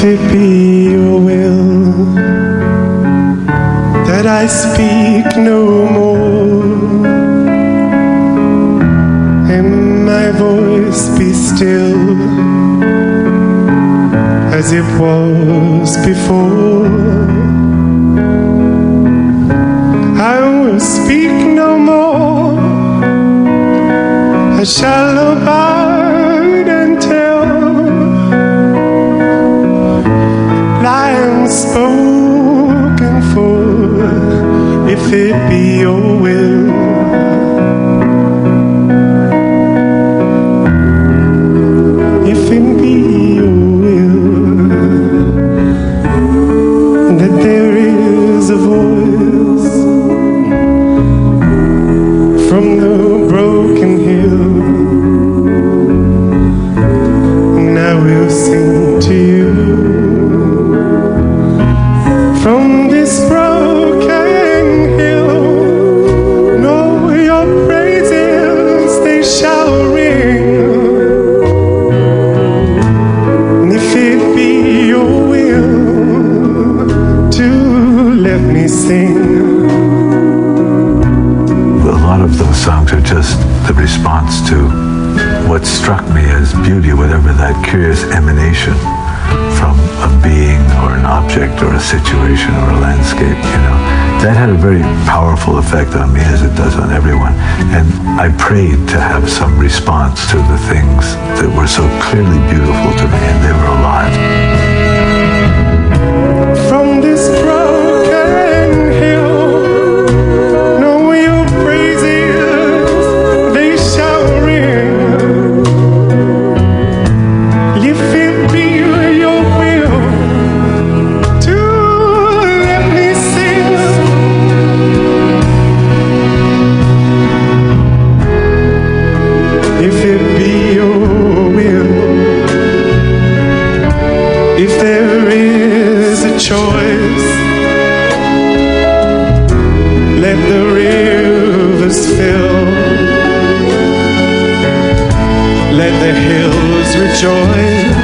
it be your will that I speak no more, and my voice be still as it was before. I will speak no more, I shall abide and tell, lying spoken for, if it be your will. If it be your will, that there is a voice from the broken hill, and I will sing to you from this broken hill. No, your praises they shall ring, and if it be your will to let me sing. A lot of those songs are just the response to what struck me as beauty, whatever that curious emanation from a being or an object or a situation or a landscape, that had a very powerful effect on me, as it does on everyone. And I prayed to have some response to the things that were so clearly beautiful to me, and they were alive. From this broken hill, know your praises they shall ring. If it be your will to let me sing, if it be your will, if there is a choice, let the rivers fill, let the hills rejoice.